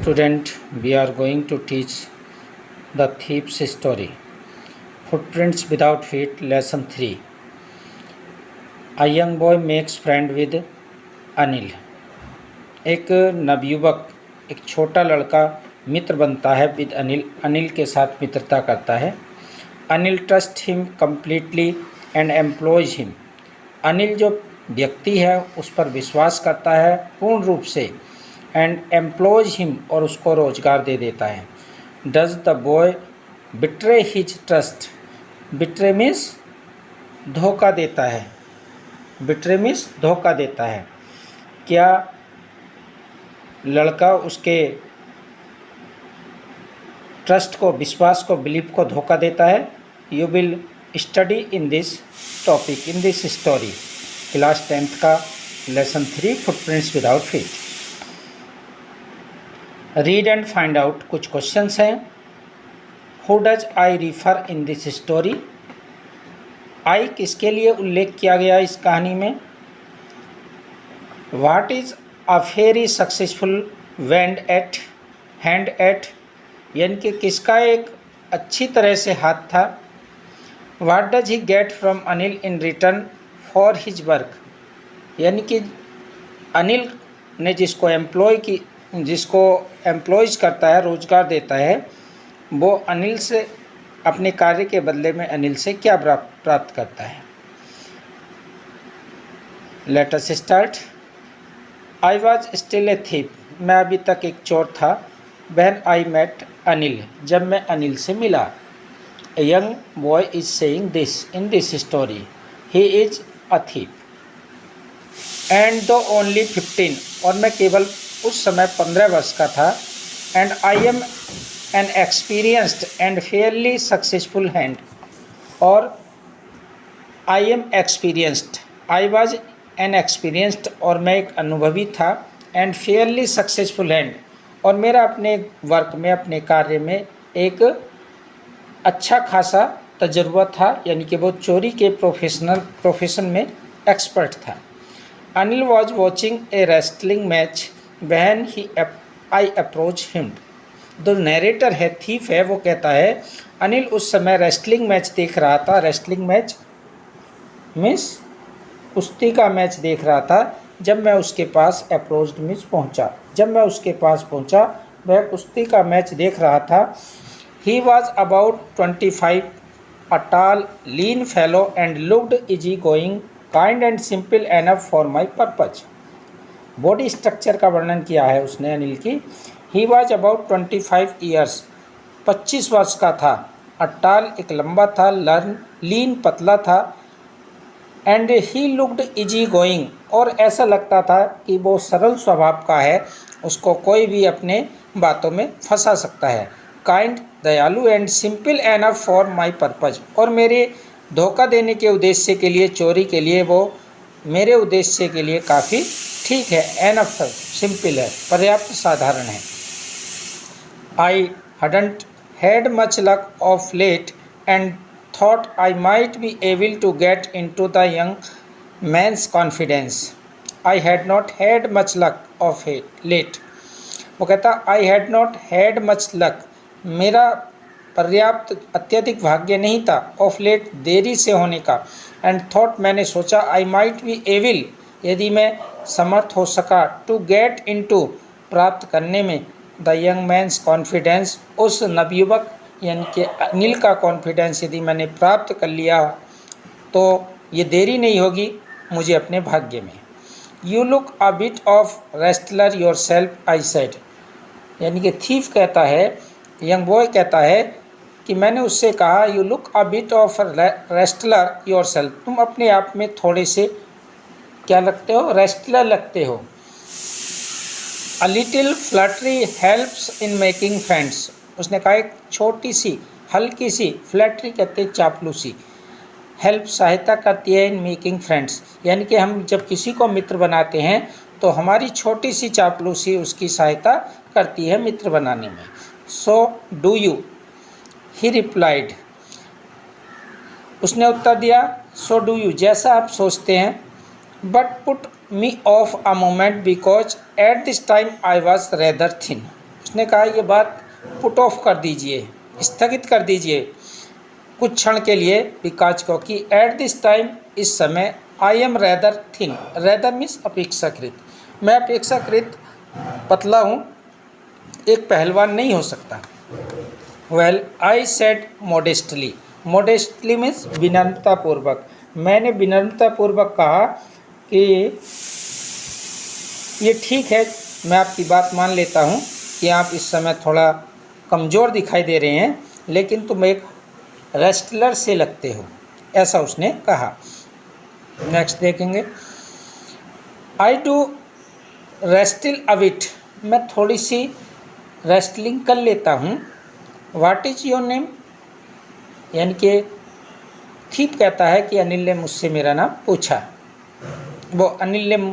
Student, we are going to teach the thief's story. Footprints without feet, lesson 3. A young boy makes friend with Anil. एक नवयुवक, एक छोटा लड़का मित्र बनता है विद अनिल. अनिल के साथ मित्रता करता है. Anil trust him completely and employees him. Anil जो व्यक्ति है उस पर विश्वास करता है पूर्ण रूप से. एंड एम्प्लॉयज हिम, और उसको रोजगार दे देता है. Does the boy betray his trust. Betray means धोखा देता है. बिट्रे मीन्स धोखा देता है. क्या लड़का उसके ट्रस्ट को, विश्वास को, बिलीफ को धोखा देता है? You will study in this topic, in this story. Class 10th का lesson 3 footprints without feet. Read and find out. कुछ क्वेश्चंस हैं. Who does I refer in this story. I किसके लिए उल्लेख किया गया इस कहानी में? What is a very successful hand at, यानी कि किसका एक अच्छी तरह से हाथ था. What does he get from Anil in return for his work, यानी कि अनिल ने जिसको एम्प्लॉयज करता है, रोजगार देता है, वो अनिल से अपने कार्य के बदले में अनिल से क्या प्राप्त करता है. Let us start. I was still a thief. मैं अभी तक एक चोर था. व्हेन आई मेट अनिल, जब मैं अनिल से मिला. A young boy is saying this in this story. He is a thief and दो ओनली 15, और मैं केवल उस समय 15 वर्ष का था. And I am an experienced and fairly successful hand, और I am experienced, I was an experienced, और मैं एक अनुभवी था. एंड फेयरली सक्सेसफुल हैंड, और मेरा अपने वर्क में, अपने कार्य में एक अच्छा खासा तजुर्बा था, यानी कि वो चोरी के प्रोफेशन में एक्सपर्ट था. Anil was watching A wrestling match when I approach him. जो नरेटर है, थीफ है, वो कहता है अनिल उस समय रेस्टलिंग मैच देख रहा था. रेस्टलिंग मैच मीन्स कुश्ती का मैच देख रहा था. जब मैं उसके पास अप्रोच्ड मीन्स पहुंचा. जब मैं उसके पास पहुंचा, वह कुश्ती का मैच देख रहा था. He was about 25, a tall lean fellow and looked easy going, kind and simple enough for my purpose. Body structure का वर्णन किया है उसने अनिल की. ही वॉज अबाउट 25 ईयर्स, 25 वर्ष का था. अटाल एक लंबा था, लीन पतला था. And he looked easy going, और ऐसा लगता था कि वो सरल स्वभाव का है, उसको कोई भी अपने बातों में फंसा सकता है. काइंड दयालु and simple enough for my purpose, और मेरे धोखा देने के उद्देश्य के लिए, चोरी के लिए, वो मेरे उद्देश्य के लिए काफ़ी ठीक है. एनफ सिंपल है, पर्याप्त साधारण है. आई hadn't had much luck of late and thought I might be able to get into the young man's confidence. I had not had much luck of late. वो कहता I had not had much luck, मेरा पर्याप्त अत्यधिक भाग्य नहीं था. Of late, देरी से होने का. एंड थॉट, मैंने सोचा, आई माइट बी एविल, यदि मैं समर्थ हो सका, टू गेट इनटू, प्राप्त करने में, द यंग मैन्स कॉन्फिडेंस, उस नवयुवक यानी कि अनिल का कॉन्फिडेंस यदि मैंने प्राप्त कर लिया तो ये देरी नहीं होगी मुझे अपने भाग्य में. You look a bit of wrestler yourself, I said, यानी कि थीफ कहता है, यंग बॉय कहता है कि मैंने उससे कहा, you look a bit of wrestler yourself, तुम अपने आप में थोड़े से क्या लगते हो, रेस्टलर लगते हो. A little flattery helps in making friends, उसने कहा एक छोटी सी, हल्की सी, फ्लैटरी कहते हैं चापलूसी, हेल्प सहायता करती है इन मेकिंग फ्रेंड्स, यानी कि हम जब किसी को मित्र बनाते हैं तो हमारी छोटी सी चापलूसी उसकी सहायता करती है मित्र बनाने में. So do you, he replied, उसने उत्तर दिया, सो डू यू, जैसा आप सोचते हैं. But put me of a moment because at this time I was rather thin, उसने कहा ये बात पुट ऑफ कर दीजिए, स्थगित कर दीजिए कुछ क्षण के लिए, बिकॉज क्योंकि एट दिस टाइम, इस समय, I am rather thin, rather means अपेक्षाकृत, मैं अपेक्षाकृत पतला हूँ, एक पहलवान नहीं हो सकता। Well I said modestly, modestly means विनम्रतापूर्वक, मैंने विनम्रतापूर्वक कहा कि ये ठीक है, मैं आपकी बात मान लेता हूँ कि आप इस समय थोड़ा कमज़ोर दिखाई दे रहे हैं, लेकिन तुम एक रेस्टलर से लगते हो, ऐसा उसने कहा। नेक्स्ट देखेंगे, आई डू रेस्टिल अविट, मैं थोड़ी सी रेस्टलिंग कर लेता हूँ। व्हाट इज योर नेम, यानी कि थीप कहता है कि अनिल ने मुझसे मेरा नाम पूछा। वो अनिल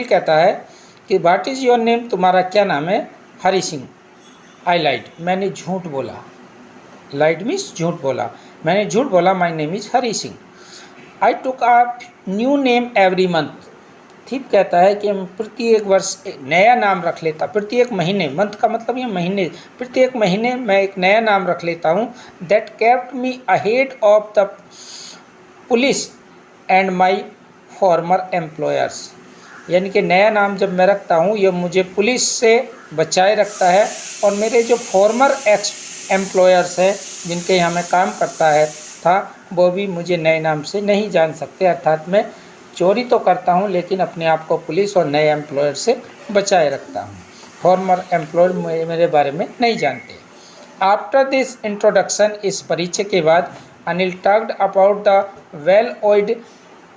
कहता है कि व्हाट इज़ योर नेम, तुम्हारा क्या नाम है। हरी सिंह। आई लाइड, मैंने झूठ बोला, लाइड मीन्स झूठ बोला, मैंने झूठ बोला, my name is Hari Singh. I took a new name every month, thief कहता है कि हम प्रत्येक वर्ष नया नाम रख लेता, प्रत्येक महीने, मंथ का मतलब ये महीने, प्रत्येक महीने मैं एक नया नाम रख लेता हूँ। That kept me ahead of the police and my farmer employers, यानी कि नया नाम जब मैं रखता हूँ ये मुझे पुलिस से बचाए रखता है, और मेरे जो फॉर्मर एम्प्लॉयर्स हैं जिनके यहाँ मैं काम करता था, वो भी मुझे नए नाम से नहीं जान सकते, अर्थात मैं चोरी तो करता हूँ लेकिन अपने आप को पुलिस और नए एम्प्लॉयर से बचाए रखता हूँ, फॉर्मर एम्प्लॉयर मेरे बारे में नहीं जानते। आफ्टर दिस इंट्रोडक्शन, इस परिचय के बाद, Anil talked about the well oiled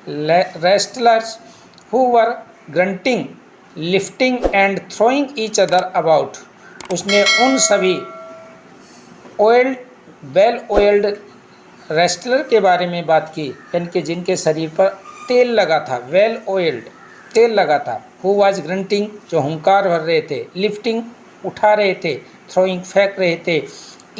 wrestlers who were grunting, lifting and throwing each other about, उसने उन सभी वेल ओइल्ड रेस्टलर के बारे में बात की, यानी कि जिनके शरीर पर तेल लगा था, वेल ओइल्ड तेल लगा था। हु वाज ग्रंटिंग, जो हुंकार भर रहे थे, लिफ्टिंग उठा रहे थे, थ्रोइंग फेंक रहे थे,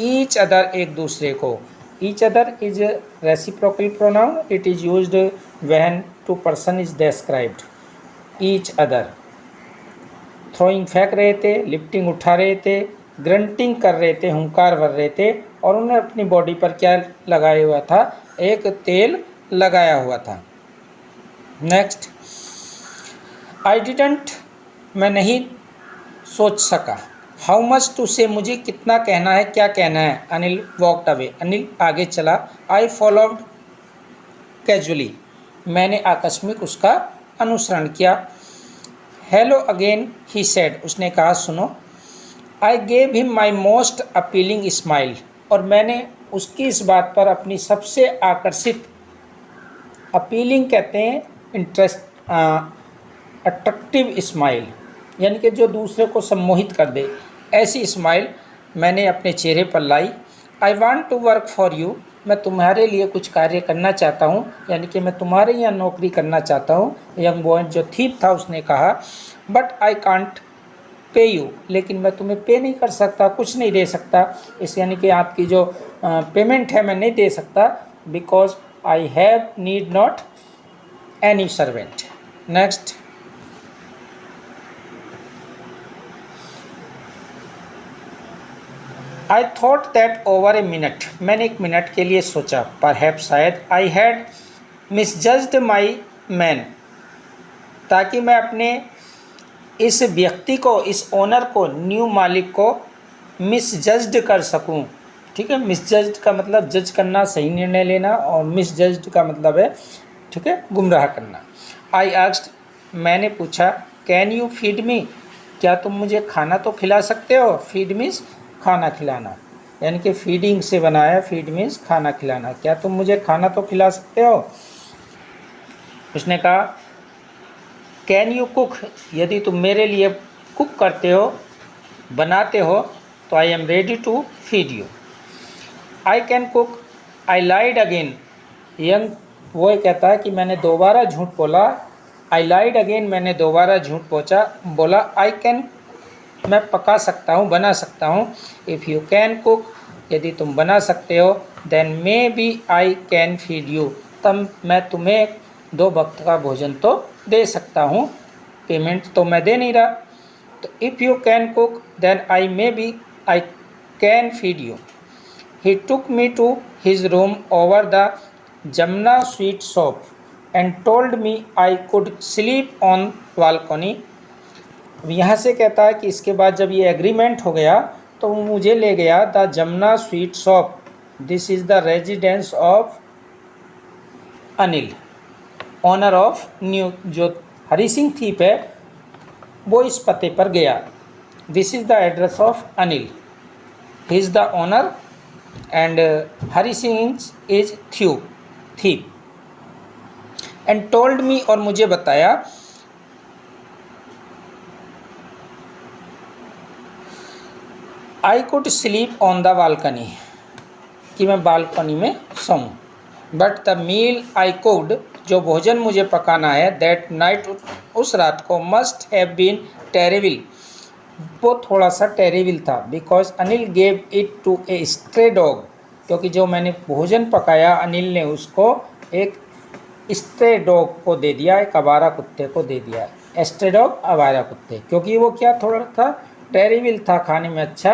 ईच अदर एक दूसरे को। Each other is reciprocal pronoun, it is used when two person is described. Each other, throwing फेंक रहे थे, लिफ्टिंग उठा रहे थे, ग्रंटिंग कर रहे थे, हुंकार भर रहे थे, और उन्हें अपनी बॉडी पर क्या लगाया हुआ था, एक तेल लगाया हुआ था। नेक्स्ट, आई डिडंट, मैं नहीं सोच सका। हाउ मच टू से, मुझे कितना कहना है, क्या कहना है। अनिल वॉकड अवे, अनिल आगे चला। आई फॉलोड कैजुअली, मैंने आकस्मिक उसका अनुसरण किया। हेलो अगेन ही सेड, उसने कहा सुनो। I gave him my most appealing smile, और मैंने उसकी इस बात पर अपनी सबसे आकर्षित, अपीलिंग कहते हैं इंटरेस्ट, अट्रैक्टिव स्माइल, यानी कि जो दूसरे को सम्मोहित कर दे, ऐसी स्माइल मैंने अपने चेहरे पर लाई। I want to work for you, मैं तुम्हारे लिए कुछ कार्य करना चाहता हूँ, यानी कि मैं तुम्हारे यहाँ नौकरी करना चाहता हूँ। यंग बॉय जो थीप था उसने कहा, but I can't pay you, लेकिन मैं तुम्हें पे नहीं कर सकता, कुछ नहीं दे सकता, इस यानी कि आपकी जो पेमेंट है मैं नहीं दे सकता, because I have need not any servant. Next, I thought that over a minute, मैंने एक मिनट के लिए सोचा, परहैप शायद, आई हैड मिसजज्ड माई मैन, ताकि मैं अपने इस व्यक्ति को, इस ओनर को, न्यू मालिक को मिसजज्ड कर सकूं। ठीक है, मिसजज्ड का मतलब जज करना, सही निर्णय लेना, और मिसजज्ड का मतलब है, ठीक है, गुमराह करना। आई आस्क्ड, मैंने पूछा, कैन यू फीड मी, क्या तुम मुझे खाना तो खिला सकते हो। फीड मीन्स खाना खिलाना, यानी कि फीडिंग से बनाया, फीड मीन्स खाना खिलाना, क्या तुम मुझे खाना तो खिला सकते हो। उसने कहा, कैन यू कुक, यदि तुम मेरे लिए कुक करते हो, बनाते हो, तो I am ready to feed you. I can cook, I lied again, young वो कहता है कि मैंने दोबारा झूठ बोला। आई लाइड अगेन, मैंने दोबारा झूठ बोला। आई कैन, मैं पका सकता हूँ, बना सकता हूँ। इफ़ यू कैन कुक, यदि तुम बना सकते हो, then may be I can feed you, तब मैं तुम्हें 2 वक्त का भोजन तो दे सकता हूँ, पेमेंट तो मैं दे नहीं रहा। तो if you can cook then I can feed you. He took me to his room over the Jamuna sweet shop and told me I could sleep on balcony. यहाँ से कहता है कि इसके बाद जब ये एग्रीमेंट हो गया तो वो मुझे ले गया the Jamuna sweet shop, this is the residence of Anil, owner of new. जो हरी सिंह थीप है वो इस पते पर गया। This is the address of Anil, he is the owner and Hari Singh is thief and told me, और मुझे बताया I could sleep on the balcony, कि मैं बालकनी में सोऊं। But the meal I could, जो भोजन मुझे पकाना है, दैट नाइट, उस रात को, मस्ट हैव बीन टेरेबल, वो थोड़ा सा टेरेबल था। Because Anil gave it to a stray dog, क्योंकि जो मैंने भोजन पकाया अनिल ने उसको एक स्ट्रे डॉग को दे दिया, एक आवारा कुत्ते को दे दिया। स्ट्रे डॉग आवारा कुत्ते, क्योंकि वो क्या थोड़ा था टेरेबल था, खाने में अच्छा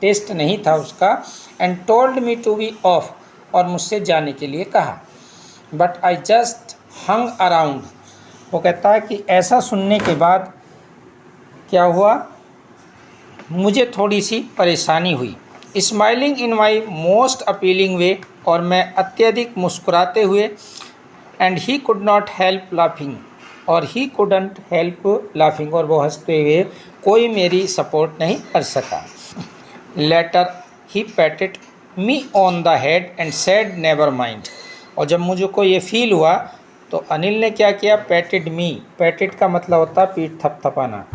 टेस्ट नहीं था उसका। And told me to be off, और मुझसे जाने के लिए कहा। But I just hung around, वो कहता है कि ऐसा सुनने के बाद क्या हुआ, मुझे थोड़ी सी परेशानी हुई। Smiling in my most appealing way, और मैं अत्यधिक मुस्कुराते हुए। And he could not help laughing, और ही कुडंट हेल्प लाफिंग, और वो हंसते हुए, कोई मेरी सपोर्ट नहीं कर सका। Later he patted me on the head and said never mind, और जब मुझको ये फील हुआ तो अनिल ने क्या किया, पैटेड मी, पैटेड का मतलब होता है पीठ थपथपाना,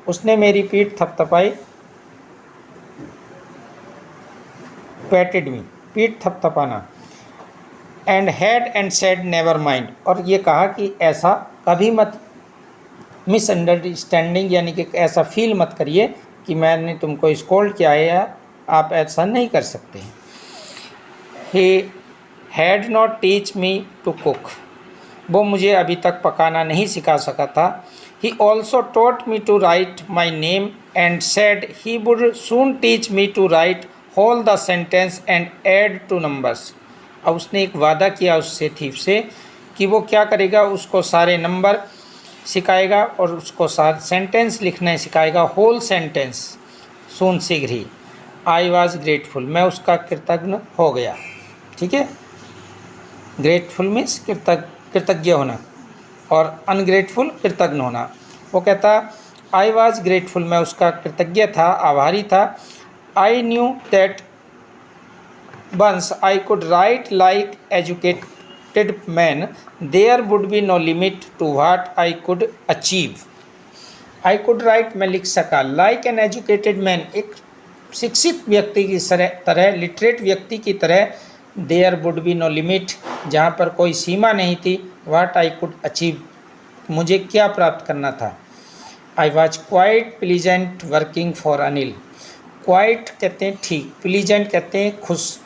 उसने मेरी पीठ थपथपाई, पैटेड मी, पीठ थपथपाना। And head and said never mind, और ये कहा कि ऐसा कभी मत, मिसअंडरस्टैंडिंग यानी कि ऐसा फील मत करिए कि मैंने तुमको स्कोल्ड किया है, या आप ऐसा नहीं कर सकते। He had not teach me to cook, वो मुझे अभी तक पकाना नहीं सिखा सका था। He also taught me to write my name and said he would soon teach me to write whole the sentence and add to numbers. अब उसने एक वादा किया उससे, थीप से, कि वो क्या करेगा, उसको सारे नंबर सिखाएगा और उसको सारे सेंटेंस लिखने सिखाएगा, होल सेंटेंस, सून, शीघ्र ही। आई वॉज ग्रेटफुल, मैं उसका कृतज्ञ हो गया। ठीक है, ग्रेटफुल मीन्स कृतज्ञ होना, और अनग्रेटफुल कृतज्ञ होना। वो कहता आई वॉज ग्रेटफुल, मैं उसका कृतज्ञ था, आभारी था। I knew that once I could write like educated man, there would be no limit to what I could achieve. I could write, मैं लिख सका, लाइक एन एजुकेटेड मैन, एक शिक्षित व्यक्ति की तरह, लिटरेट व्यक्ति की तरह। There would be no limit, जहाँ पर कोई सीमा नहीं थी। व्हाट आई कुड अचीव, मुझे क्या प्राप्त करना था। I was quite pleasant working for Anil, quite कहते हैं ठीक, प्लीजेंट कहते हैं खुश,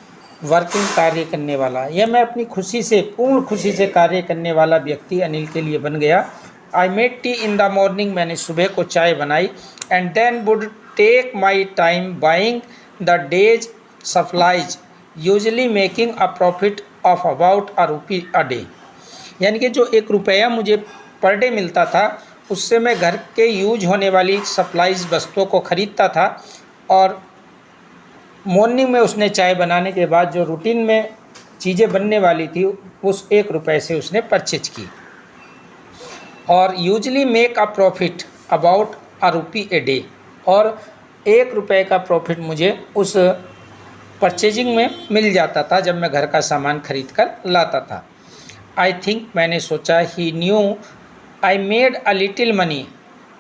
वर्किंग कार्य करने वाला, यह मैं अपनी खुशी से, पूर्ण खुशी से कार्य करने वाला व्यक्ति अनिल के लिए बन गया। I made tea in the morning, मैंने सुबह को चाय बनाई। And then would take my time buying the day's supplies, usually making a profit of about ₹1 a day, यानी कि जो ₹1 मुझे पर डे मिलता था, उससे मैं घर के यूज होने वाली सप्लाइज वस्तुओं को ख़रीदता था। और मॉर्निंग में उसने चाय बनाने के बाद जो रूटीन में चीज़ें बनने वाली थी, उस ₹1 से उसने परचेज की। और usually make a profit about ₹1 a day, और ₹1 का प्रॉफिट मुझे उस परचेजिंग में मिल जाता था जब मैं घर का सामान खरीद कर लाता था। आई थिंक, मैंने सोचा, he knew I made a little money,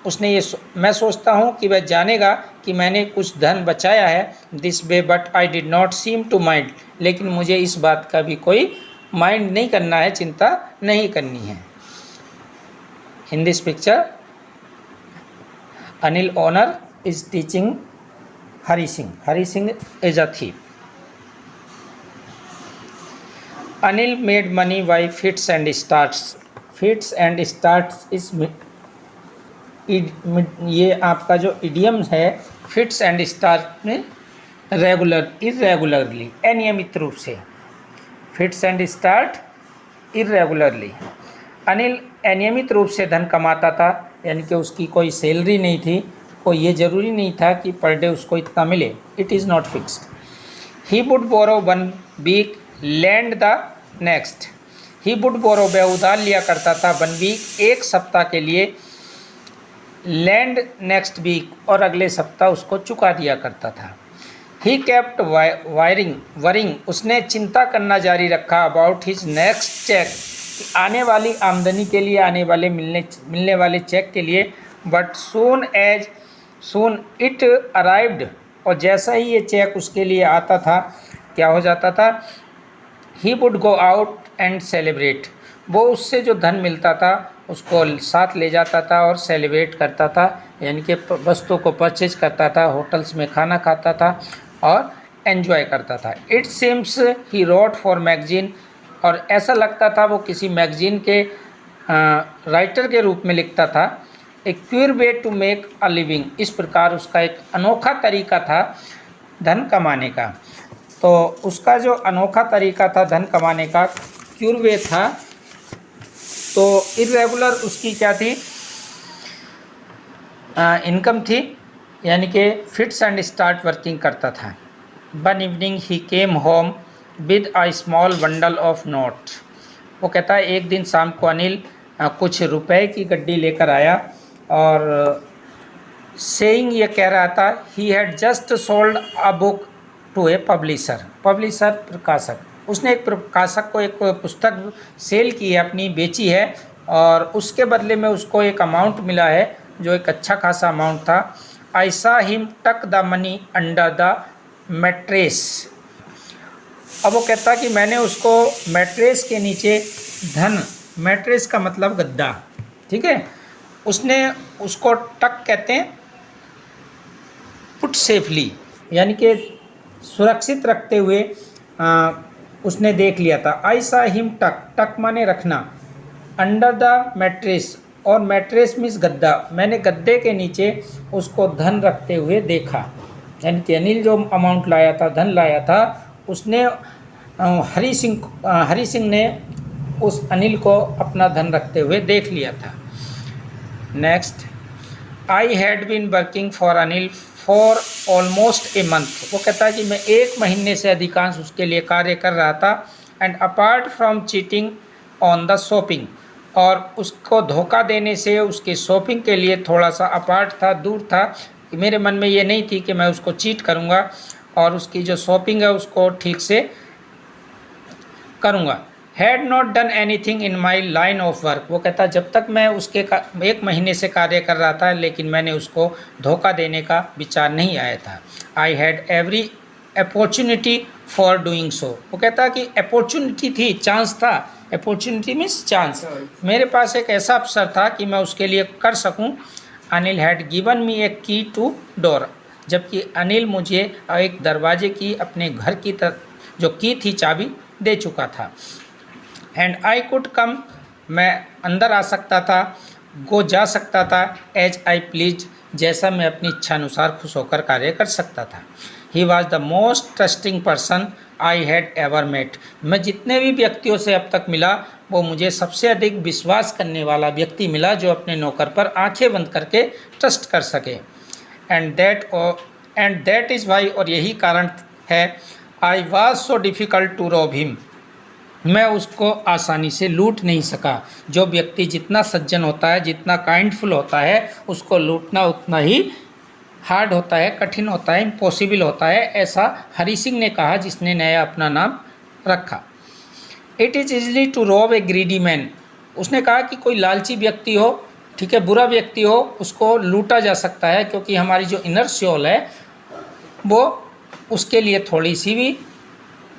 उसने ये मैं सोचता हूँ कि वह जानेगा कि मैंने कुछ धन बचाया है। This way but I did not seem to mind, लेकिन मुझे इस बात का भी कोई माइंड नहीं करना है, चिंता नहीं करनी है। In this picture Anil owner is teaching Hari Singh, Hari Singh is a thief. Anil made money by fits and starts, fits and starts is ये आपका जो इडियम है फिट्स एंड स्टार्ट में रेगुलर इरेगुलरली, अनियमित रूप से, fits and start irregularly. Anil अनियमित रूप से धन कमाता था, यानी कि उसकी कोई सैलरी नहीं थी, कोई ये ज़रूरी नहीं था कि पर डे उसको इतना मिले, it is not fixed. He would borrow one week lend the next, he would borrow वह उधार लिया करता था, वन वीक एक सप्ताह के लिए, लैंड नेक्स्ट वीक और अगले सप्ताह उसको चुका दिया करता था। ही केप्ट वरिंग उसने चिंता करना जारी रखा अबाउट हिज नेक्स्ट चेक, आने वाली आमदनी के लिए, आने वाले मिलने वाले चेक के लिए। बट सून इट अराइव्ड, और जैसा ही ये चेक उसके लिए आता था क्या हो जाता था, he would go out and celebrate, वो उससे जो धन मिलता था उसको साथ ले जाता था और सेलिब्रेट करता था, यानी कि वस्तु को परचेज करता था, होटल्स में खाना खाता था और एन्जॉय करता था। It seems he wrote for magazine, और ऐसा लगता था वो किसी मैगजीन के राइटर के रूप में लिखता था। A queer way to make a living, इस प्रकार उसका एक अनोखा तरीका था धन कमाने का। तो उसका जो अनोखा तरीका था धन कमाने का, क्यूर वे था, तो इरेगुलर उसकी क्या थी, इनकम थी, यानी कि फिट्स एंड स्टार्ट वर्किंग करता था। One evening he came home with a small bundle of note, वो कहता है एक दिन शाम को अनिल कुछ रुपए की गड्डी लेकर आया, और सेइंग ये कह रहा था, he had just sold a book to a publisher, publisher प्रकाशक, उसने एक प्रकाशक को एक पुस्तक सेल की है, अपनी बेची है, और उसके बदले में उसको एक अमाउंट मिला है जो एक अच्छा खासा अमाउंट था। आई सा हिम टक the money under the mattress, अब वो कहता कि मैंने उसको मैट्रेस के नीचे धन, मैट्रेस का मतलब गद्दा, ठीक है, उसने उसको टक कहते हैं पुट सेफली, यानी कि सुरक्षित रखते हुए उसने देख लिया था। आई सा हिम टक, टक माने रखना, अंडर द मैट्रेस, और मैट्रेस मीन्स गद्दा, मैंने गद्दे के नीचे उसको धन रखते हुए देखा, यानी कि अनिल जो अमाउंट लाया था, धन लाया था, उसने हरी सिंह ने उस अनिल को अपना धन रखते हुए देख लिया था। Next, I had been working for Anil for almost a month, वो कहता है कि मैं एक महीने से अधिकांश उसके लिए कार्य कर रहा था। And apart from cheating on the shopping, और उसको धोखा देने से उसके शॉपिंग के लिए थोड़ा सा अपार्ट था, दूर था, मेरे मन में ये नहीं थी कि मैं उसको चीट करूँगा और उसकी जो शॉपिंग है उसको ठीक से करूँगा। Had not done anything in my line of work, वो कहता जब तक मैं उसके एक महीने से कार्य कर रहा था, लेकिन मैंने उसको धोखा देने का विचार नहीं आया था। I had every opportunity for doing so, वो कहता कि अपॉर्चुनिटी थी, चांस था, अपॉर्चुनिटी मीन्स चांस, मेरे पास एक ऐसा अवसर था कि मैं उसके लिए कर सकूं। अनिल हैड गिवन मी ए की टू डोर, जबकि अनिल मुझे एक दरवाजे की, अपने घर की जो की थी चाबी दे चुका था। एंड आई कुड कम, मैं अंदर आ सकता था, गो जा सकता था, एज आई प्लीज, जैसा मैं अपनी इच्छा अनुसार खुश होकर कार्य कर सकता था। He was the most trusting person I had ever met, मैं जितने भी व्यक्तियों से अब तक मिला वो मुझे सबसे अधिक विश्वास करने वाला व्यक्ति मिला, जो अपने नौकर पर आंखें बंद करके ट्रस्ट कर सके। एंड दैट इज़ वाई, और यही कारण है, I was so difficult to rob him, मैं उसको आसानी से लूट नहीं सका। जो व्यक्ति जितना सज्जन होता है, जितना काइंडफुल होता है, उसको लूटना उतना ही हार्ड होता है, कठिन होता है, इम्पॉसिबल होता है, ऐसा हरी सिंह ने कहा, जिसने नया अपना नाम रखा। It is easily to rob a greedy man, उसने कहा कि कोई लालची व्यक्ति हो, ठीक है, बुरा व्यक्ति हो, उसको लूटा जा सकता है, क्योंकि हमारी जो इनर सोल है वो उसके लिए थोड़ी सी भी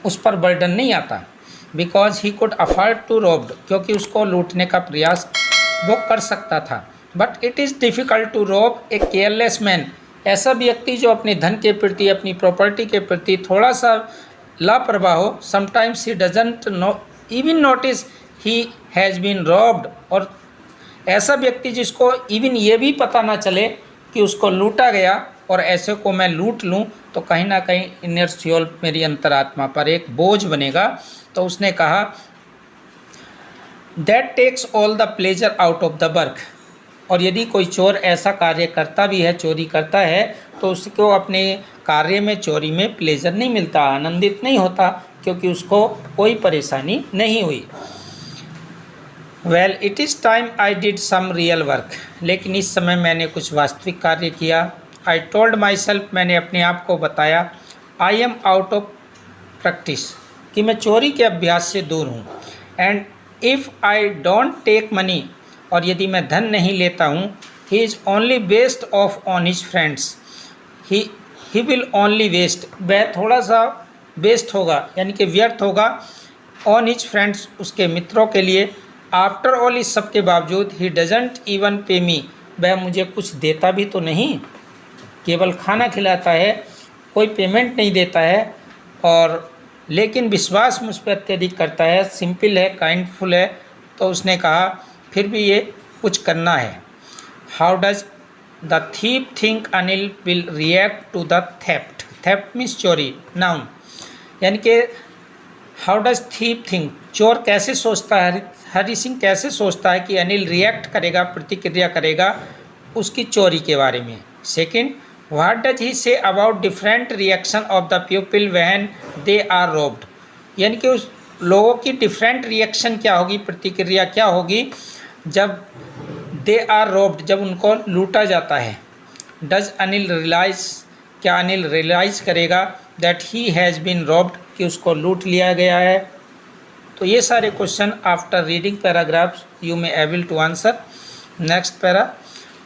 उस पर बर्डन नहीं आता। Because he could afford to robbed, क्योंकि उसको लूटने का प्रयास वो कर सकता था। But it is difficult to rob a careless man, ऐसा व्यक्ति जो अपने धन के प्रति, अपनी प्रॉपर्टी के प्रति थोड़ा सा लापरवाह हो। Sometimes he doesn't know even notice he has been robbed, और ऐसा व्यक्ति जिसको इवन ये भी पता ना चले कि उसको लूटा गया और ऐसे को मैं लूट लूँ तो कहीं ना कहीं इनर सोल मेरी अंतरात्मा पर एक बोझ बनेगा। तो उसने कहा that takes all the pleasure out of the work. और यदि कोई चोर ऐसा कार्य करता भी है, चोरी करता है, तो उसको अपने कार्य में, चोरी में प्लेजर नहीं मिलता, आनंदित नहीं होता, क्योंकि उसको कोई परेशानी नहीं हुई। Well it is time I did some real work. लेकिन इस समय मैंने कुछ वास्तविक कार्य किया। आई टोल्ड माई सेल्फ, मैंने अपने आप को बताया, I am out of practice, कि मैं चोरी के अभ्यास से दूर हूँ। And if I don't take money, और यदि मैं धन नहीं लेता हूँ, he is only waste of on his friends, he will only waste, वह थोड़ा सा वेस्ट होगा, यानी कि व्यर्थ होगा, ऑन हिज फ्रेंड्स, उसके मित्रों के लिए। आफ्टर ऑल, इस सब के बावजूद, ही डजेंट इवन पे मी, वह मुझे कुछ देता भी तो नहीं, केवल खाना खिलाता है, कोई पेमेंट नहीं देता है, और लेकिन विश्वास मुझ पर अत्यधिक करता है, सिंपल है, काइंडफुल है। तो उसने कहा फिर भी ये कुछ करना है। How does the thief think Anil will react to the theft. Theft means चोरी, नाउन, यानी कि हाउ डज थीप थिंक, चोर कैसे सोचता है, हरि सिंह कैसे सोचता है कि अनिल रिएक्ट करेगा, प्रतिक्रिया करेगा उसकी चोरी के बारे में। Second, what does he say about different reaction of the people when they are robbed, यानी कि उस लोगों की डिफरेंट रिएक्शन क्या होगी, प्रतिक्रिया क्या होगी जब दे आर रोब्ड, जब उनको लूटा जाता है। डज अनिल रियलाइज, क्या अनिल रियलाइज करेगा that he has been robbed, कि उसको लूट लिया गया है। तो ये सारे question after reading paragraphs you may able to answer. Next para,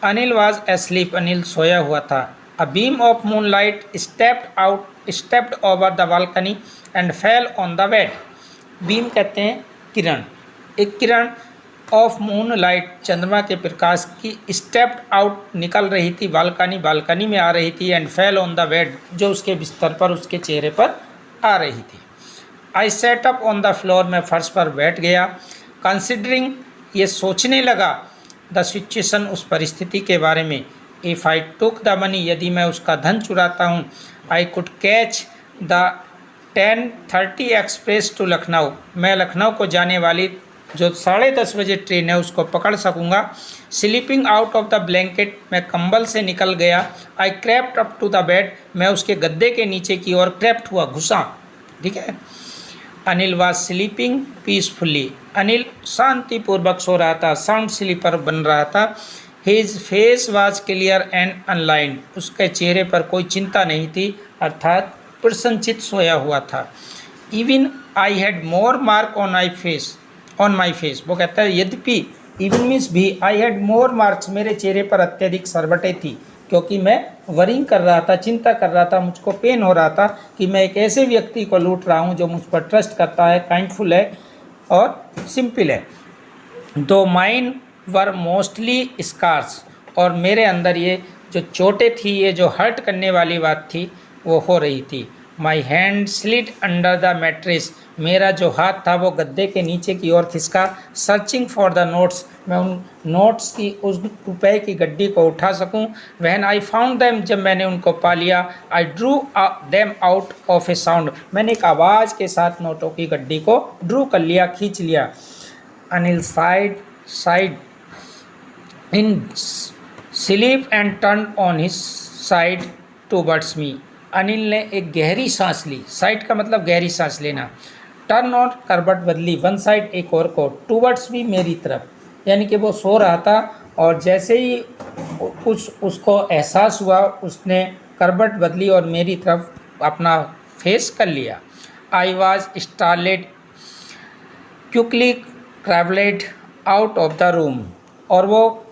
Anil was asleep, Anil सोया हुआ था। A beam of moonlight stepped over the balcony and fell on the bed. Beam कहते हैं किरण, एक किरण ऑफ मून लाइट, चंद्रमा के प्रकाश की, स्टेप्ड आउट, निकल रही थी, बालकनी में आ रही थी, and fell on the bed, जो उसके बिस्तर पर, उसके चेहरे पर आ रही थी। I set up on the floor, मैं फर्श पर बैठ गया। कंसिडरिंग, ये सोचने लगा, द सिचुएशन, उस परिस्थिति के बारे में। If I took the money, यदि मैं उसका धन चुराता हूँ, I could catch the 10:30 express to Lucknow, मैं लखनऊ को जाने वाली जो 10:30 बजे ट्रेन है उसको पकड़ सकूँगा। Sleeping out of the blanket, मैं कंबल से निकल गया। I crept up to the bed, मैं उसके गद्दे के नीचे की ओर क्रेप्ट हुआ, घुसा, ठीक है। Anil was sleeping peacefully, Anil शांतिपूर्वक सो रहा था, साउंड स्लीपर बन रहा था। His face was clear and unlined, उसके चेहरे पर कोई चिंता नहीं थी, अर्थात प्रसन्नचित सोया हुआ था। Even I had more mark on my face, वो कहता है यद्यपि, इवन मीन्स भी, आई हैड मोर मार्क्स, मेरे चेहरे पर अत्यधिक सरवटें थी, क्योंकि मैं वरिंग कर रहा था, चिंता कर रहा था, मुझको पेन हो रहा था कि मैं एक ऐसे व्यक्ति को लूट रहा हूँ जो मुझ पर ट्रस्ट करता है, काइंडफुल है और सिंपल है। दो माइन वर मोस्टली स्कार्स, और मेरे अंदर ये जो चोटें थी, ये जो हर्ट करने वाली बात थी, वो हो रही थी। My hand slid under the mattress, मेरा जो हाथ था वो गद्दे के नीचे की ओर खिसका। सर्चिंग फॉर द नोट्स, मैं उन नोट्स की, उस रुपए की गड्डी को उठा सकूं। व्हेन आई फाउंड देम, जब मैंने उनको पा लिया। I drew them out of A sound, मैंने एक आवाज़ के साथ नोटों की गड्डी को ड्रू कर लिया, खींच लिया। Anil side in sleep and turn on his side towards me, Anil ने एक गहरी सांस ली, साइड का मतलब गहरी सांस लेना। टर्न ऑन, करवट बदली, वन साइड एक और को, टूवर्ड्स भी, मेरी तरफ, यानी कि वो सो रहा था और जैसे ही उसको एहसास हुआ, उसने करवट बदली और मेरी तरफ अपना फेस कर लिया। I was startled quickly travelled out of the room, और वो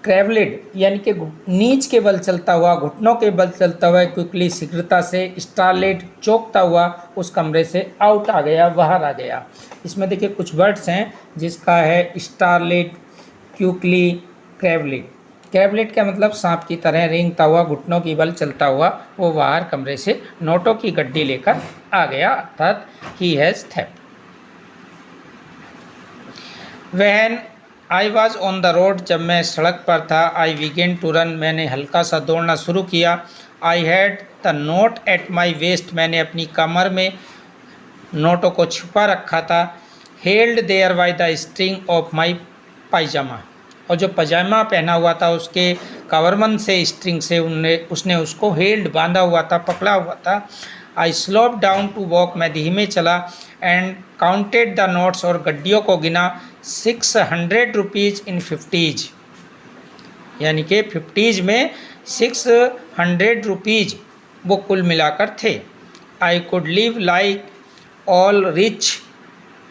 ट्रैवलेड यानी कि नीच के बल चलता हुआ, घुटनों के बल चलता हुआ, क्विकली शीघ्रता से, स्टार्लेड चौंकता हुआ उस कमरे से आउट आ गया, बाहर आ गया। इसमें देखिए कुछ वर्ड्स हैं जिसका है स्टार्लेड, क्विकली, ट्रैवलेड। ट्रैवलेड का मतलब सांप की तरह रेंगता हुआ, घुटनों की बल चलता हुआ, वो बाहर कमरे से नोटों की गड्डी लेकर आ गया, अर्थात he has theft. When I was on the road, जब मैं सड़क पर था। आई बिगेन टू रन, मैंने हल्का सा दौड़ना शुरू किया। I had the note at my waist, मैंने अपनी कमर में नोटों को छुपा रखा था। Held there by the string of my pyjama, और जो पजामा पहना हुआ था उसके कवरबंद से स्ट्रिंग से उसने उसको हेल्ड बांधा हुआ था, पकड़ा हुआ था। आई स्लोप डाउन टू वॉक, मैं धीमे चला। एंड काउंटेड द नोट्स, और गड्डियों को गिना। 600 रुपीज़ इन 50s, यानी कि 50s में 600 रुपीज़ वो कुल मिलाकर थे। I could live like all rich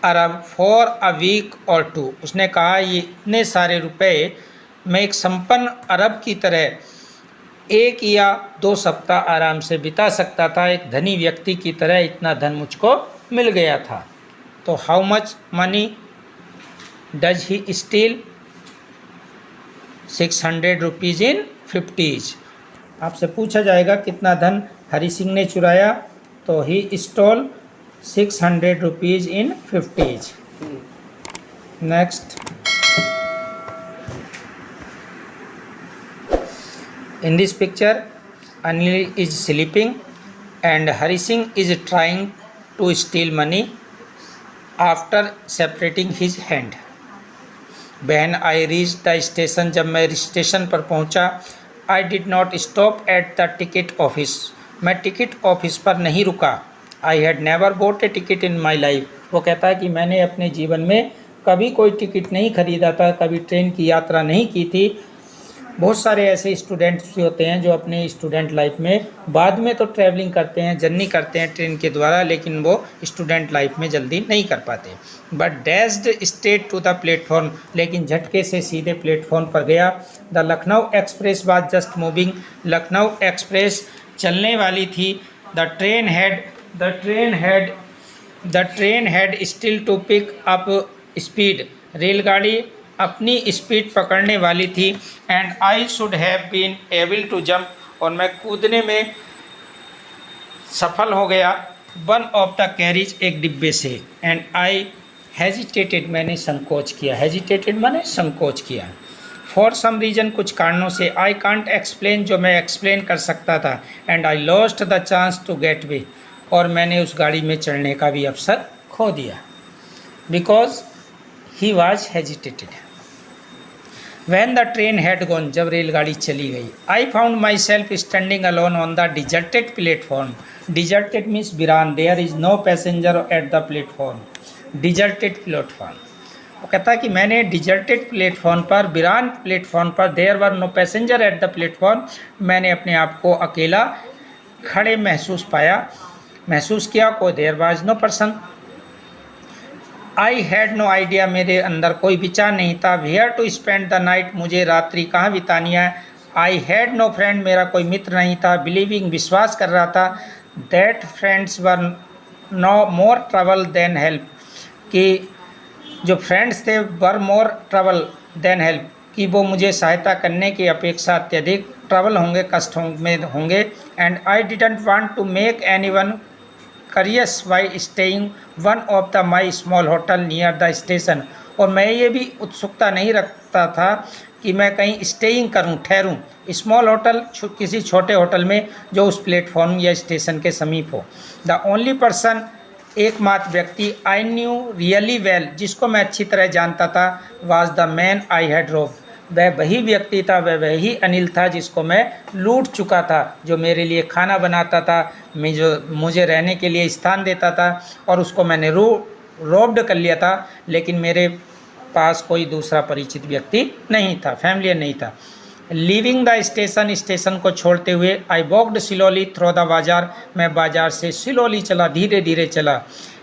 Arab for a week or two, उसने कहा ये इतने सारे रुपए मैं एक संपन्न अरब की तरह 1 या 2 सप्ताह आराम से बिता सकता था। एक धनी व्यक्ति की तरह इतना धन मुझको मिल गया था। तो how much money does he steel? 600 rupees in 50s। आपसे पूछा जाएगा कितना धन हरि सिंह ने चुराया, तो he stole 600 rupees in 50s। Next, in this picture Anil is sleeping and Hari Singh is trying to steal money after separating his hand. When I reached the station, जब मैं स्टेशन पर पहुंचा, I did not stop at the ticket office, मैं ticket office पर नहीं रुका। I had never bought a ticket in my life, वो कहता है कि मैंने अपने जीवन में कभी कोई टिकट नहीं खरीदा था, कभी ट्रेन की यात्रा नहीं की थी। बहुत सारे ऐसे स्टूडेंट्स होते हैं जो अपने स्टूडेंट लाइफ में बाद में तो ट्रैवलिंग करते हैं, जर्नी करते हैं ट्रेन के द्वारा, लेकिन वो स्टूडेंट लाइफ में जल्दी नहीं कर पाते। But dashed straight to the platform, लेकिन झटके से सीधे प्लेटफॉर्म पर गया। The Lucknow express was just moving, Lucknow express चलने वाली थी। The train had still to pick up speed, रेलगाड़ी अपनी स्पीड पकड़ने वाली थी। And I should have been able to jump, और मैं कूदने में सफल हो गया। वन ऑफ द कैरिज, एक डिब्बे से। एंड आई हेजिटेटेड, मैंने संकोच किया। हेजिटेटेड माने संकोच किया। फॉर सम रीज़न, कुछ कारणों से। आई कांट एक्सप्लेन, जो मैं एक्सप्लेन कर सकता था। And I lost the chance to get way, और मैंने उस गाड़ी में चढ़ने का भी अवसर खो दिया। Because he was hesitated. When the train had gone, जब रेलगाड़ी चली गई। I found myself standing alone on the deserted platform. Deserted means वीरान। There is no passenger at the platform. Deserted platform, वो कहता है कि मैंने डिजर्टेड प्लेटफॉर्म पर, वीरान प्लेटफॉर्म पर, there were no passenger at the platform, मैंने अपने आप को अकेला खड़े महसूस किया। कोई there was no person. I had no idea, मेरे अंदर कोई विचार नहीं था। Where to spend the night, मुझे रात्रि कहाँ बितानी है। आई हैड नो फ्रेंड, मेरा कोई मित्र नहीं था। बिलीविंग, विश्वास कर रहा था। That friends were no more trouble than help, कि जो फ्रेंड्स थे were more trouble than help, कि वो मुझे सहायता करने की अपेक्षा अत्यधिक ट्रबल होंगे, कष्ट में होंगे। And I didn't want to make anyone curious by staying one of the my small hotel near the station, और मैं ये भी उत्सुकता नहीं रखता था कि मैं कहीं स्टेइंग करूं, ठहरूं, स्मॉल होटल, किसी छोटे होटल में जो उस प्लेटफॉर्म या स्टेशन के समीप हो। द ओनली पर्सन, एकमात्र व्यक्ति, आई न्यू रियली वेल, जिसको मैं अच्छी तरह जानता था, was the man I had robed, वह वही व्यक्ति था, वह वही अनिल था जिसको मैं लूट चुका था, जो मेरे लिए खाना बनाता था, मुझे रहने के लिए स्थान देता था, और उसको मैंने रोब्ड कर लिया था। लेकिन मेरे पास कोई दूसरा परिचित व्यक्ति नहीं था, फैमिलियर नहीं था। लीविंग द स्टेशन, स्टेशन को छोड़ते हुए। I walked slowly through the bazaar, मैं बाजार से स्लोली चला, धीरे धीरे चला।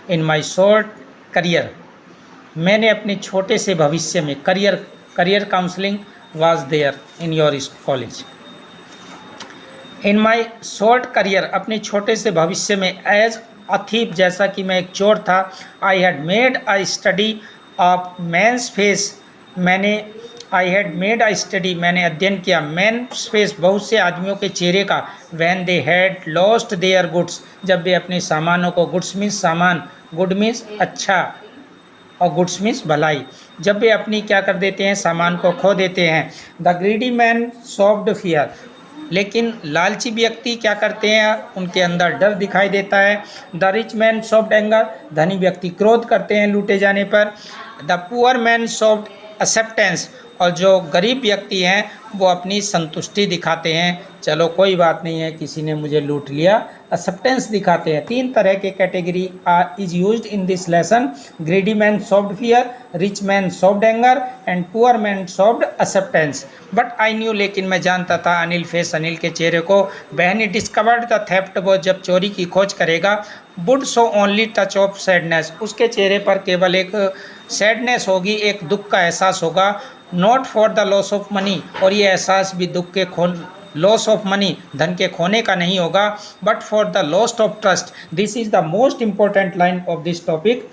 इन माई शॉर्ट करियर, मैंने अपने छोटे से भविष्य में, career counselling was there in your college. In my short career, अपने छोटे से भविष्य में, एज अ थीफ, जैसा कि मैं एक चोर था। I had made a study of man's face, मैंने अध्ययन किया। मैंस फेस, बहुत से आदमियों के चेहरे का। When they had lost their goods, जब वे अपने सामानों को, गुड्स मीन्स सामान, गुड मीन्स अच्छा, और गुड्स मीन्स भलाई, जब वे अपनी क्या कर देते हैं, सामान को खो देते हैं। द ग्रीडी मैन सॉफ्ड फियर, लेकिन लालची व्यक्ति क्या करते हैं, उनके अंदर डर दिखाई देता है। The rich man soft anger, धनी व्यक्ति क्रोध करते हैं लूटे जाने पर। The poor man soft acceptance, और जो गरीब व्यक्ति हैं वो अपनी संतुष्टि दिखाते हैं, चलो कोई बात नहीं है, किसी ने मुझे लूट लिया, एक्सेप्टेंस दिखाते हैं। 3 तरह के category is used in this lesson. Greedy man soft fear, rich man soft anger and poor man soft acceptance. But I knew, लेकिन मैं जानता था, अनिल फेस, अनिल के चेहरे को, when he discovered the theft, वो जब चोरी की खोज करेगा, would show only touch of sadness, उसके चेहरे पर केवल एक सैडनेस होगी, एक दुख का एहसास होगा। Not for the loss of money, और ये एहसास भी दुख के लॉस ऑफ मनी, धन के खोने का नहीं होगा, but for the lost of trust. This is the most important line of this topic.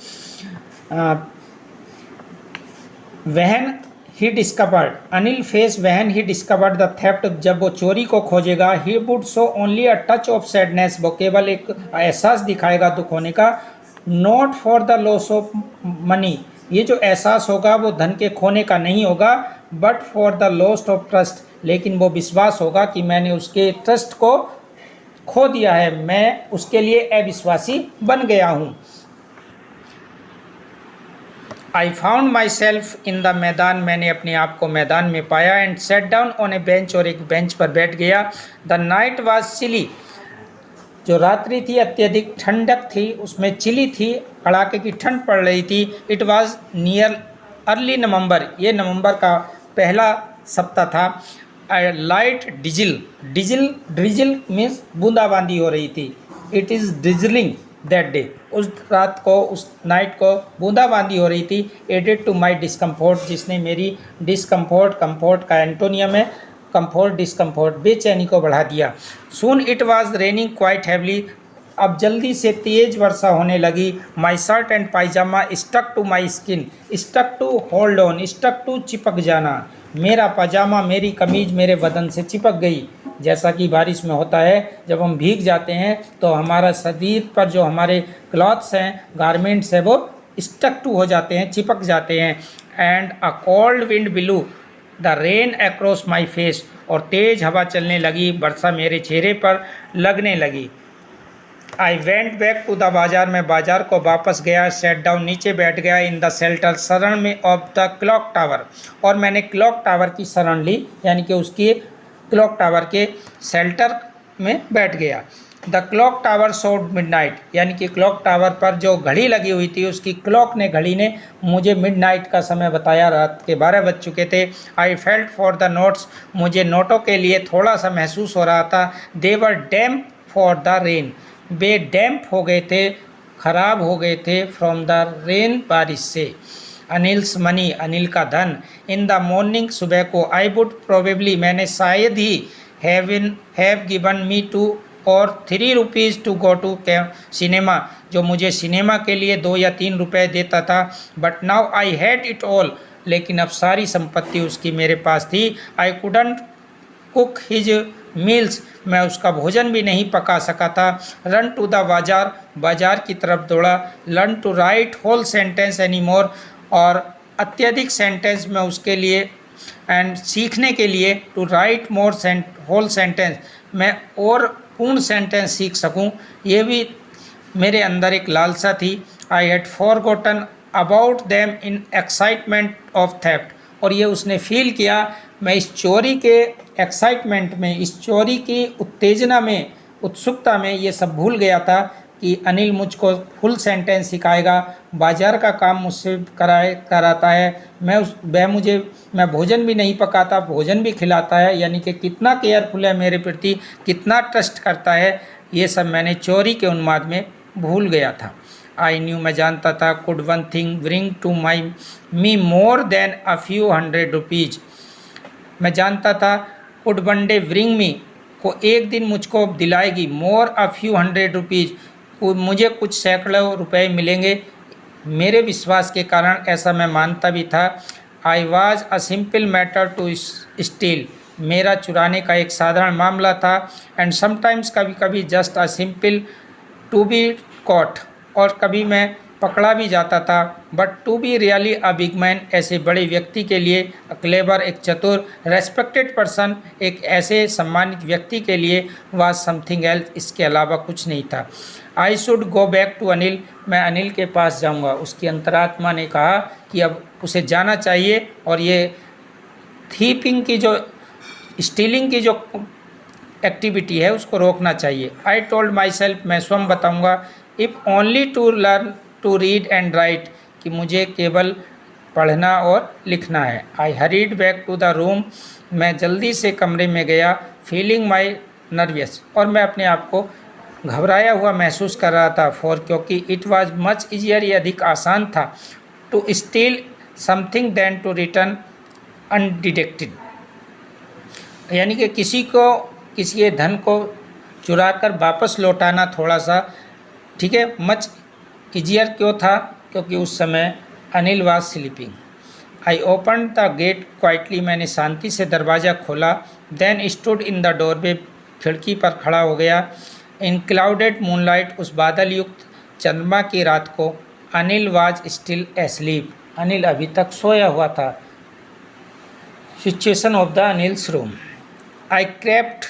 When he discovered, Anil face when he discovered the theft, जब वो चोरी को खोजेगा, he would show only a touch of sadness, वो केवल एक एहसास दिखाएगा दुख होने का। Not for the loss of money, ये जो एहसास होगा वो धन के खोने का नहीं होगा, but for the lost of trust, लेकिन वो विश्वास होगा कि मैंने उसके ट्रस्ट को खो दिया है, मैं उसके लिए अविश्वासी बन गया हूँ। I found my self in the मैदान, मैंने अपने आप को मैदान में पाया। And set down on A bench, और एक बेंच पर बैठ गया। द नाइट वॉज चिली, जो रात्रि थी अत्यधिक ठंडक थी, उसमें चिली थी, कड़ाके की ठंड पड़ रही थी। इट वाज नियर अर्ली नवंबर, ये नवंबर का पहला सप्ताह था। लाइट डिजिल, ड्रिजिल मीन्स बूंदाबांदी हो रही थी। It is drizzling that day, उस रात को, उस नाइट को बूंदाबांदी हो रही थी। एडेड टू माई डिस्कम्फोर्ट, जिसने मेरी डिस्कम्फोर्ट, कम्फोर्ट का एंटोनियम है कम्फोर्ट, डिस्कम्फोर्ट, बेचैनी को बढ़ा दिया। Soon it was raining quite heavily, अब जल्दी से तेज वर्षा होने लगी। My shirt and pyjama stuck to my skin, stuck to hold on, stuck to चिपक जाना, मेरा पाजामा, मेरी कमीज मेरे बदन से चिपक गई। जैसा कि बारिश में होता है, जब हम भीग जाते हैं तो हमारा शरीर पर जो हमारे क्लॉथ्स हैं, गारमेंट्स हैं, वो स्टक टू हो जाते हैं, चिपक जाते हैं। And a cold wind blue the rain across my face, और तेज हवा चलने लगी, वर्षा मेरे चेहरे पर लगने लगी। I went back to the bazaar, मैं बाजार को वापस गया। सेट डाउन, नीचे बैठ गया। इन द शेल्टर, शरण में, ऑफ द क्लॉक टावर, और मैंने क्लॉक टावर की शरण ली, यानी कि उसकी क्लॉक टावर के शेल्टर में बैठ गया। The clock tower showed midnight, यानी कि क्लॉक टावर पर जो घड़ी लगी हुई थी, उसकी क्लॉक ने, घड़ी ने मुझे मिडनाइट का समय बताया, रात के 12 बज चुके थे। I felt for the notes, मुझे नोटों के लिए थोड़ा सा महसूस हो रहा था। दे वर डैम्प फॉर द रेन, वे डैम्प हो गए थे, खराब हो गए थे, फ्रॉम द रेन, बारिश से। अनिल्स मनी, अनिल का धन। इन द मॉर्निंग, सुबह को। आई वुड प्रोबेबली, मैंने शायद ही, हैव गिवन मी 2 और 3 rupees to go to cinema, जो मुझे सिनेमा के लिए 2 या 3 रुपए देता था। But now I had it all, लेकिन अब सारी संपत्ति उसकी मेरे पास थी। I couldn't cook his meals, मैं उसका भोजन भी नहीं पका सका था। रन टू द बाजार, बाजार की तरफ दौड़ा। Learn to write whole sentence any more, और अत्यधिक सेंटेंस में उसके लिए, एंड सीखने के लिए, to write more whole sentence, मैं और पूर्ण सेंटेंस सीख सकूं, ये भी मेरे अंदर एक लालसा थी। I had forgotten about them in excitement of theft, और ये उसने फील किया, मैं इस चोरी के एक्साइटमेंट में, इस चोरी की उत्तेजना में, उत्सुकता में ये सब भूल गया था कि अनिल मुझको फुल सेंटेंस सिखाएगा, बाजार का काम मुझसे कराता है, मैं भोजन भी नहीं पकाता, भोजन भी खिलाता है, यानी कि कितना केयरफुल है मेरे प्रति, कितना ट्रस्ट करता है, ये सब मैंने चोरी के उन्माद में भूल गया था। आई न्यू, मैं जानता था। Could one thing bring to me more than a few hundred rupees, मैं जानता था। Could one day bring me, को एक दिन मुझको दिलाएगी, more a few hundred rupees, मुझे कुछ सैकड़ों रुपए मिलेंगे। मेरे विश्वास के कारण ऐसा मैं मानता भी था। I was a simple matter to steal, मेरा चुराने का एक साधारण मामला था। एंड समटाइम्स, कभी कभी, just a simple to be caught, और कभी मैं पकड़ा भी जाता था। But to be really a big man, ऐसे बड़े व्यक्ति के लिए, अ क्लेवर, एक चतुर, रेस्पेक्टेड पर्सन, एक ऐसे सम्मानित व्यक्ति के लिए, वाज समथिंग एल्स, इसके अलावा कुछ नहीं था। I should go back to Anil, मैं अनिल के पास जाऊंगा। उसकी अंतरात्मा ने कहा कि अब उसे जाना चाहिए और ये थीपिंग की जो, स्टीलिंग की जो एक्टिविटी है उसको रोकना चाहिए। आई टोल्ड माई सेल्फ, मैं स्वयं बताऊंगा, if only to learn to read and write, कि मुझे केवल पढ़ना और लिखना है। I hurried back to the room, मैं जल्दी से कमरे में गया। फीलिंग माई नर्वस, और मैं अपने आप को घबराया हुआ महसूस कर रहा था। फॉर, क्योंकि इट वॉज मच ईजियर, ये अधिक आसान था, to steal something than to return undetected, यानी कि किसी के धन को चुरा कर वापस लौटाना थोड़ा सा, ठीक है, मच ईजियर क्यों था, क्योंकि उस समय Anil was sleeping. I open the gate quietly, मैंने शांति से दरवाज़ा खोला। Then stood in the doorway, खिड़की पर खड़ा हो गया। इन क्लाउडेड मूनलाइट, उस बादल युक्त चंद्रमा की रात को, Anil was still asleep, Anil अभी तक सोया हुआ था। Situation of the Anil's room. I crept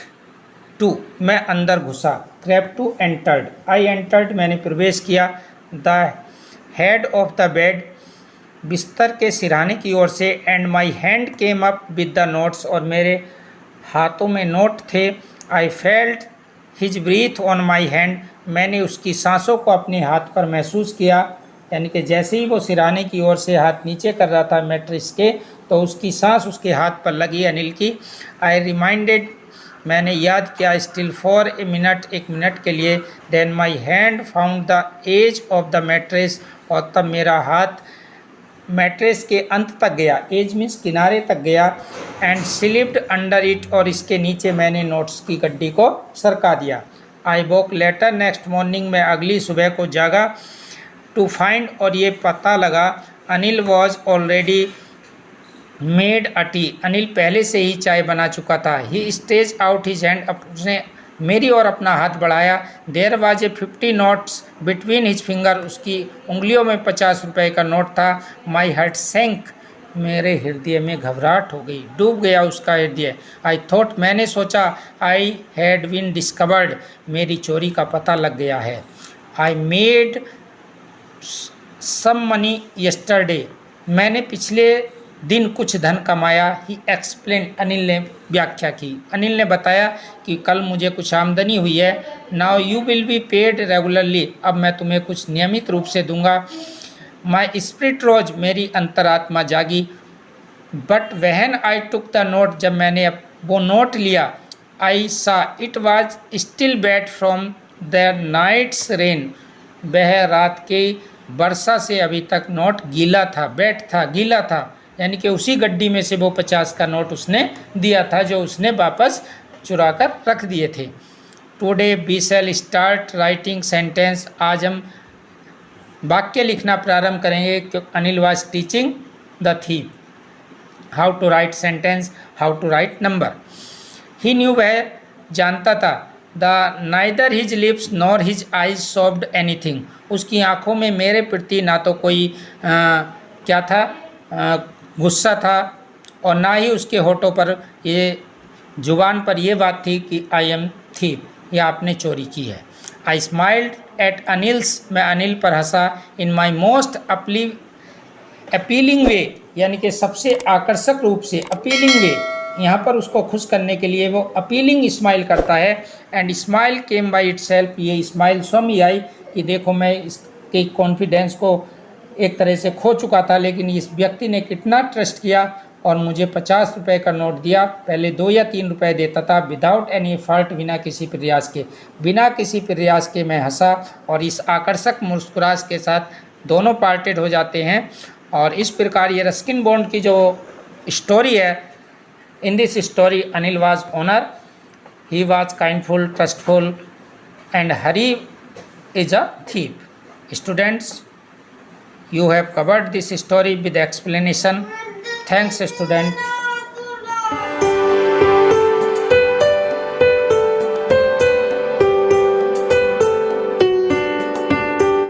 to, मैं अंदर घुसा। Crept to, entered. I entered, मैंने प्रवेश किया। The head of the bed, बिस्तर के सिरहाने की ओर से। And my hand came up with the notes, और मेरे हाथों में नोट थे। I felt his breath on my hand, मैंने उसकी सांसों को अपने हाथ पर महसूस किया, यानी कि जैसे ही वो सिरहाने की ओर से हाथ नीचे कर रहा था मैट्रिक्स के, तो उसकी सांस उसके हाथ पर लगी, अनिल की। आई रिमाइंडेड, मैंने याद किया, स्टिल फॉर ए मिनट, एक मिनट के लिए। Then my hand found the edge of the mattress, और तब मेरा हाथ मैट्रेस के अंत तक गया, एज मीन्स किनारे तक गया। एंड स्लिप्ड अंडर इट, और इसके नीचे मैंने नोट्स की गड्डी को सरका दिया। आई वोक लेटर नेक्स्ट मॉर्निंग, मैं अगली सुबह को जागा। टू फाइंड, और ये पता लगा, Anil was already made a tea, Anil पहले से ही चाय बना चुका था। He stage out his hand, उसने मेरी ओर अपना हाथ बढ़ाया। There was a 50 notes between his finger, उसकी उंगलियों में 50 रुपए का नोट था। माई हार्ट सैंक, मेरे हृदय में घबराहट हो गई, डूब गया उसका हृदय। आई थॉट, मैंने सोचा, आई हैड बीन डिस्कवर्ड, मेरी चोरी का पता लग गया है। I made some money yesterday, मैंने पिछले दिन कुछ धन कमाया। ही एक्सप्लेन, अनिल ने व्याख्या की, अनिल ने बताया कि कल मुझे कुछ आमदनी हुई है। Now you will be paid regularly, अब मैं तुम्हें कुछ नियमित रूप से दूंगा। माई स्पिरिट रोज, मेरी अंतरात्मा जागी। बट वहन आई टुक द नोट, जब मैंने वो नोट लिया, I saw it was still wet from the night's rain, वह रात की वर्षा से अभी तक नोट गीला था, वेट था, गीला था, यानी कि उसी गड्डी में से वो 50 का नोट उसने दिया था जो उसने वापस चुरा कर रख दिए थे। Today we shall start writing sentence, आज हम वाक्य लिखना प्रारंभ करेंगे, क्योंकि Anil was teaching the thief how to write sentence, how to write number. He knew, वह जानता था, the neither his lips nor his eyes showed anything, उसकी आँखों में मेरे प्रति ना तो कोई क्या था, गुस्सा था, और ना ही उसके होठों पर, ये जुबान पर यह बात थी कि आई एम थीप, या आपने चोरी की है। आई स्माइल्ड एट अनिल्स, मैं अनिल पर हंसा। इन माई मोस्ट अपीलिंग वे, यानी कि सबसे आकर्षक रूप से, अपीलिंग वे, यहाँ पर उसको खुश करने के लिए वो अपीलिंग स्माइल करता है। And smile came by it self, ये स्माइल स्वयं ही आई कि देखो मैं इसके कॉन्फिडेंस को एक तरह से खो चुका था, लेकिन इस व्यक्ति ने कितना ट्रस्ट किया और मुझे 50 रुपये का नोट दिया। पहले 2 या 3 रुपये देता था, विदाउट एनी फॉल्ट, बिना किसी प्रयास के, बिना किसी प्रयास के मैं हंसा, और इस आकर्षक मुस्कुराहट के साथ दोनों पार्टेड हो जाते हैं। और इस प्रकार ये रस्किन बॉन्ड की जो स्टोरी है, in this story Anil was owner, he was kindful, trustful, and Hari is a thief. Students, you have covered this story with explanation. Thanks, student.